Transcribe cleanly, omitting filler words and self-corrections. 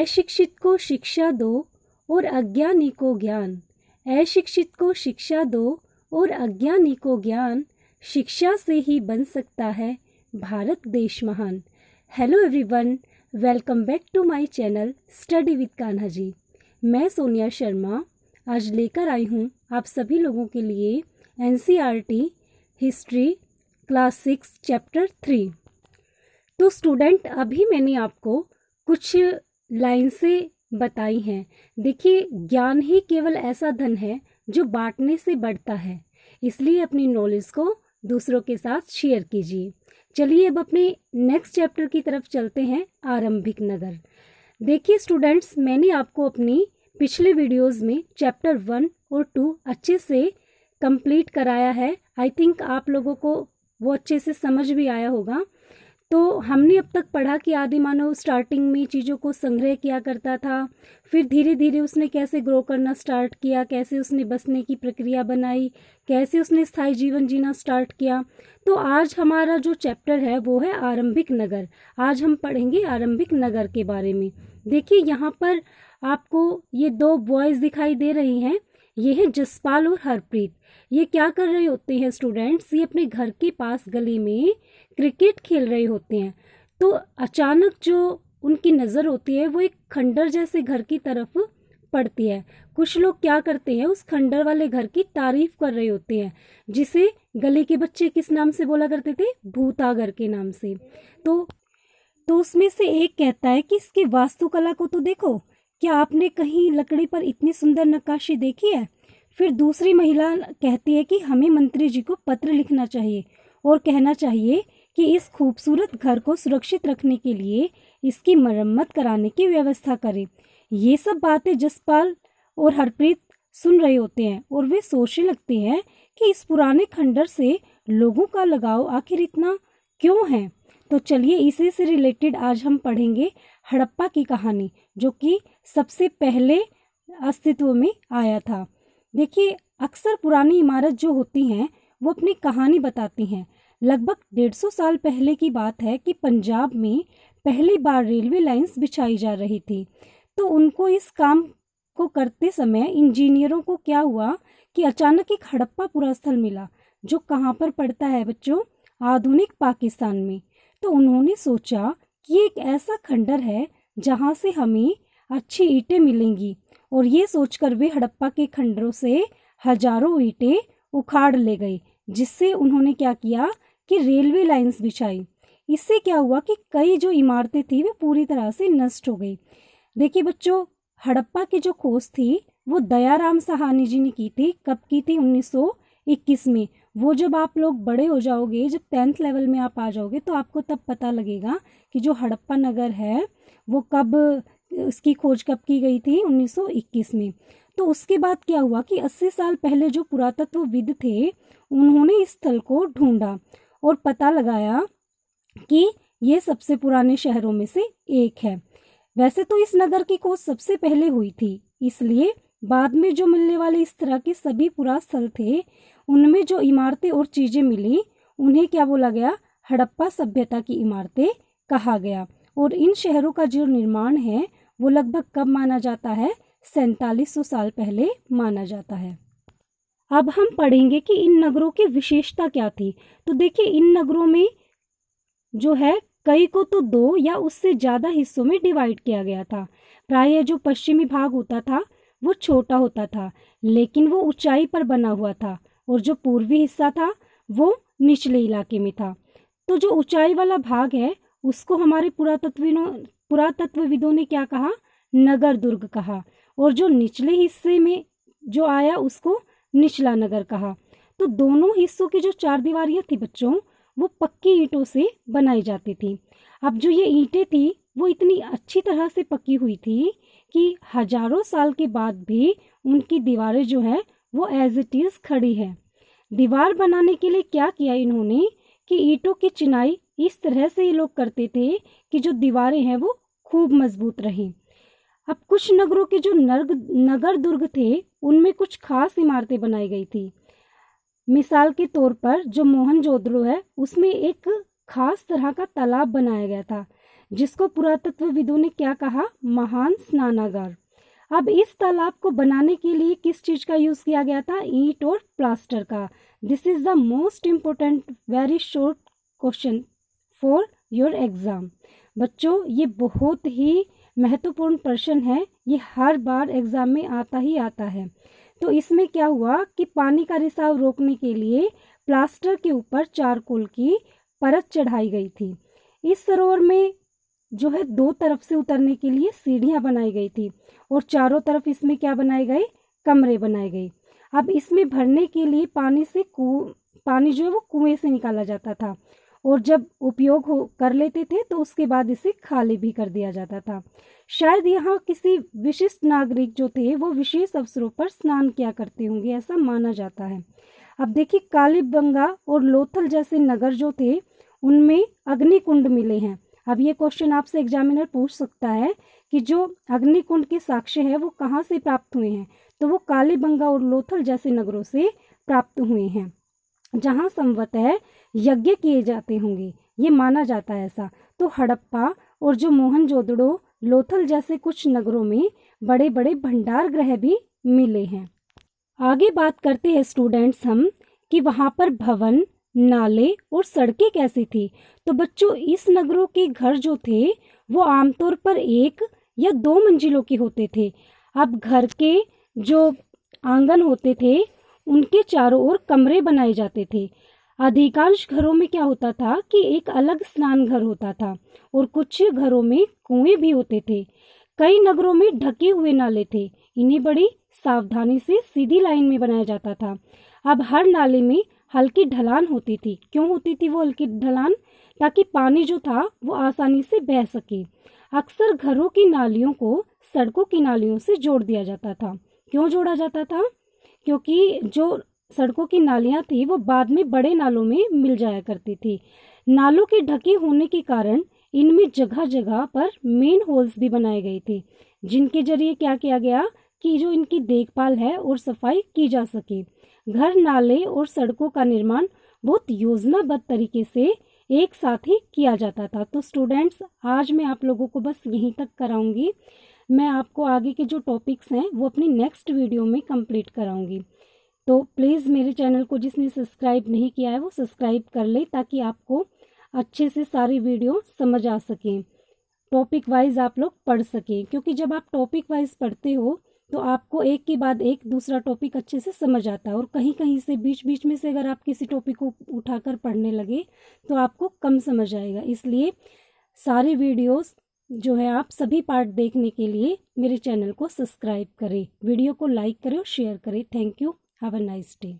अशिक्षित को शिक्षा दो और अज्ञानी को ज्ञान। अशिक्षित को शिक्षा दो और अज्ञानी को ज्ञान। शिक्षा से ही बन सकता है भारत देश महान। Hello everyone, welcome back to my channel study with Kanha ji. मैं सोनिया शर्मा आज लेकर आई हूँ आप सभी लोगों के लिए एनसीईआरटी हिस्ट्री क्लास 6 चैप्टर 3। तो स्टूडेंट, अभी मैंने आपको कुछ लाइन से बताई हैं। देखिए, ज्ञान ही केवल ऐसा धन है जो बांटने से बढ़ता है, इसलिए अपनी नॉलेज को दूसरों के साथ शेयर कीजिए। चलिए अब अपने नेक्स्ट चैप्टर की तरफ चलते हैं, आरंभिक नगर। देखिए स्टूडेंट्स, मैंने आपको अपनी पिछले वीडियोस में चैप्टर 1 और 2 अच्छे से कंप्लीट कराया है। आई थिंक आप लोगों को वो अच्छे से समझ भी आया होगा। तो हमने अब तक पढ़ा कि आदि मानव स्टार्टिंग में चीज़ों को संग्रह किया करता था, फिर धीरे धीरे उसने कैसे ग्रो करना स्टार्ट किया, कैसे उसने बसने की प्रक्रिया बनाई, कैसे उसने स्थायी जीवन जीना स्टार्ट किया। तो आज हमारा जो चैप्टर है वो है आरंभिक नगर। आज हम पढ़ेंगे आरंभिक नगर के बारे में। देखिए यहाँ पर आपको ये दो बॉयज़ दिखाई दे रही हैं, ये हैं जसपाल और हरप्रीत। ये क्या कर रहे होते हैं स्टूडेंट्स? ये अपने घर के पास गली में क्रिकेट खेल रहे होते हैं। तो अचानक जो उनकी नज़र होती है वो एक खंडर जैसे घर की तरफ पड़ती है। कुछ लोग क्या करते हैं, उस खंडर वाले घर की तारीफ कर रहे होते हैं, जिसे गली के बच्चे किस नाम से बोला करते थे? भूताघर के नाम से। तो उसमें से एक कहता है कि इसकी वास्तुकला को तो देखो, क्या आपने कहीं लकड़ी पर इतनी सुंदर नक्काशी देखी है? फिर दूसरी महिला कहती है कि हमें मंत्री जी को पत्र लिखना चाहिए और कहना चाहिए कि इस खूबसूरत घर को सुरक्षित रखने के लिए इसकी मरम्मत कराने की व्यवस्था करें। ये सब बातें जसपाल और हरप्रीत सुन रहे होते हैं और वे सोचने लगते हैं कि इस पुराने खंडर से लोगों का लगाव आखिर इतना क्यों है। तो चलिए इसी से रिलेटेड आज हम पढ़ेंगे हड़प्पा की कहानी, जो कि सबसे पहले अस्तित्व में आया था। देखिए, अक्सर पुरानी इमारत जो होती हैं वो अपनी कहानी बताती हैं। लगभग 150 साल पहले की बात है कि पंजाब में पहली बार रेलवे लाइंस बिछाई जा रही थी। तो उनको इस काम को करते समय इंजीनियरों को क्या हुआ कि अचानक एक हड़प्पा पुरास्थल मिला, जो कहाँ पर पड़ता है बच्चों? आधुनिक पाकिस्तान में। तो उन्होंने सोचा कि एक ऐसा खंडर है जहाँ से हमें अच्छी ईंटें मिलेंगी, और ये सोचकर वे हड़प्पा के खंडरों से हजारों ईंटें उखाड़ ले गए, जिससे उन्होंने क्या किया कि रेलवे लाइंस बिछाई। इससे क्या हुआ कि कई जो इमारतें थी वे पूरी तरह से नष्ट हो गई। देखिए बच्चों, हड़प्पा की जो खोज थी वो दयाराम साहनी जी ने की थी। कब की थी? 1921 में। वो जब आप लोग बड़े हो जाओगे, जब 10th लेवल में आप आ जाओगे, तो आपको तब पता लगेगा कि जो हड़प्पा नगर है वो कब, उसकी खोज कब की गई थी? 1921 में। तो उसके बाद क्या हुआ कि 80 साल पहले जो पुरातत्वविद थे उन्होंने इस स्थल को ढूंढा और पता लगाया कि ये सबसे पुराने शहरों में से एक है। वैसे तो इस नगर की खोज सबसे पहले हुई थी, इसलिए बाद में जो मिलने वाले इस तरह के सभी पुरास्थल थे उनमें जो इमारतें और चीजें मिली उन्हें क्या बोला गया? हड़प्पा सभ्यता की इमारतें कहा गया। और इन शहरों का जो निर्माण है वो लगभग कब माना जाता है? 4700 साल पहले माना जाता है। अब हम पढ़ेंगे कि इन नगरों की विशेषता क्या थी। तो देखिए, इन नगरों में जो है कई को तो 2 या उससे ज़्यादा हिस्सों में डिवाइड किया गया था। प्रायः जो पश्चिमी भाग होता था वो छोटा होता था, लेकिन वो ऊंचाई पर बना हुआ था, और जो पूर्वी हिस्सा था वो निचले इलाके में था। तो जो ऊंचाई वाला भाग है उसको हमारे पुरातत्वविदों ने क्या कहा? नगर दुर्ग कहा। और जो निचले हिस्से में जो आया उसको निचला नगर कहा। तो दोनों हिस्सों की जो 4 दीवारियां थी बच्चों, वो पक्की ईंटों से बनाई जाती थी। अब जो ये ईंटें थी वो इतनी अच्छी तरह से पकी हुई थी कि हजारों साल के बाद भी उनकी दीवारें जो है वो एज इट इज खड़ी है। दीवार बनाने के लिए क्या किया इन्होंने कि ईंटों की चिनाई इस तरह से ये लोग करते थे कि जो दीवारें हैं वो खूब मजबूत रहें। अब कुछ नगरों के जो नगर दुर्ग थे उनमें कुछ खास इमारतें बनाई गई थी। मिसाल के तौर पर जो मोहनजोदड़ो है उसमें एक खास तरह का तालाब बनाया गया था, जिसको पुरातत्वविदों ने क्या कहा, महान स्नानागार। अब इस तालाब को बनाने के लिए किस चीज का यूज किया गया था, ईंट और प्लास्टर का। This is the most important very short question for your exam. बच्चों ये बहुत ही महत्वपूर्ण प्रश्न है, ये हर बार एग्जाम में आता ही आता है। तो इसमें क्या हुआ कि पानी का रिसाव रोकने के लिए प्लास्टर के ऊपर चारकोल की परत चढ़ाई गई थी। इस सरोवर में जो है 2 तरफ से उतरने के लिए सीढ़ियां बनाई गई थी और चारों तरफ इसमें क्या बनाए गए, कमरे बनाए गए। अब इसमें भरने के लिए पानी जो है वो कुएं से निकाला जाता था और जब उपयोग कर लेते थे तो उसके बाद इसे खाली भी कर दिया जाता था। शायद यहाँ किसी विशिष्ट नागरिक जो थे वो विशेष अवसरों पर स्नान किया करते होंगे, ऐसा माना जाता है। अब देखिए कालीबंगा और लोथल जैसे नगर जो थे उनमें अग्निकुंड मिले हैं। अब ये क्वेश्चन आपसे एग्जामिनर पूछ सकता है कि जो अग्निकुंड के साक्ष्य है वो कहाँ से प्राप्त हुए हैं, तो वो कालीबंगा और लोथल जैसे नगरों से प्राप्त हुए हैं जहाँ संभवतः यज्ञ किए जाते होंगे, ये माना जाता है ऐसा। तो हड़प्पा और जो मोहनजोदड़ो, लोथल जैसे कुछ नगरों में बड़े बड़े भंडार गृह भी मिले हैं। आगे बात करते हैं स्टूडेंट्स हम कि वहाँ पर भवन, नाले और सड़कें कैसी थी। तो बच्चों इस नगरों के घर जो थे वो आमतौर पर 1 या 2 मंजिलों के होते थे। अब घर के जो आंगन होते थे उनके चारों ओर कमरे बनाए जाते थे। अधिकांश घरों में क्या होता था कि एक अलग स्नान घर होता था और कुछ घरों में कुएं भी होते थे। कई नगरों में ढके हुए नाले थे, इन्हें बड़ी सावधानी से सीधी लाइन में बनाया जाता था। अब हर नाले में हल्की ढलान होती थी। क्यों होती थी वो हल्की ढलान, ताकि पानी जो था वो आसानी से बह सके। अक्सर घरों की नालियों को सड़कों की नालियों से जोड़ दिया जाता था। क्यों जोड़ा जाता था, क्योंकि जो सड़कों की नालियां थी वो बाद में बड़े नालों में मिल जाया करती थी। नालों के ढके होने के कारण इनमें जगह जगह पर मेन होल्स भी बनाए गए थे, जिनके जरिए क्या किया गया कि जो इनकी देखभाल है और सफाई की जा सके। घर, नाले और सड़कों का निर्माण बहुत योजनाबद्ध तरीके से एक साथ ही किया जाता था। तो स्टूडेंट्स आज मैं आप लोगों को बस यहीं तक कराऊंगी। मैं आपको आगे के जो टॉपिक्स हैं वो अपनी नेक्स्ट वीडियो में कंप्लीट कराऊंगी। तो प्लीज़ मेरे चैनल को जिसने सब्सक्राइब नहीं किया है वो सब्सक्राइब कर ले, ताकि आपको अच्छे से सारी वीडियो समझ आ सकें, टॉपिक वाइज आप लोग पढ़ सकें। क्योंकि जब आप टॉपिक वाइज पढ़ते हो तो आपको एक के बाद एक दूसरा टॉपिक अच्छे से समझ आता है, और कहीं कहीं से बीच बीच में से अगर आप किसी टॉपिक को उठाकर पढ़ने लगे तो आपको कम समझ आएगा। इसलिए सारे वीडियोस जो है आप सभी पार्ट देखने के लिए मेरे चैनल को सब्सक्राइब करें, वीडियो को लाइक करें और शेयर करें। Thank you, have a nice day.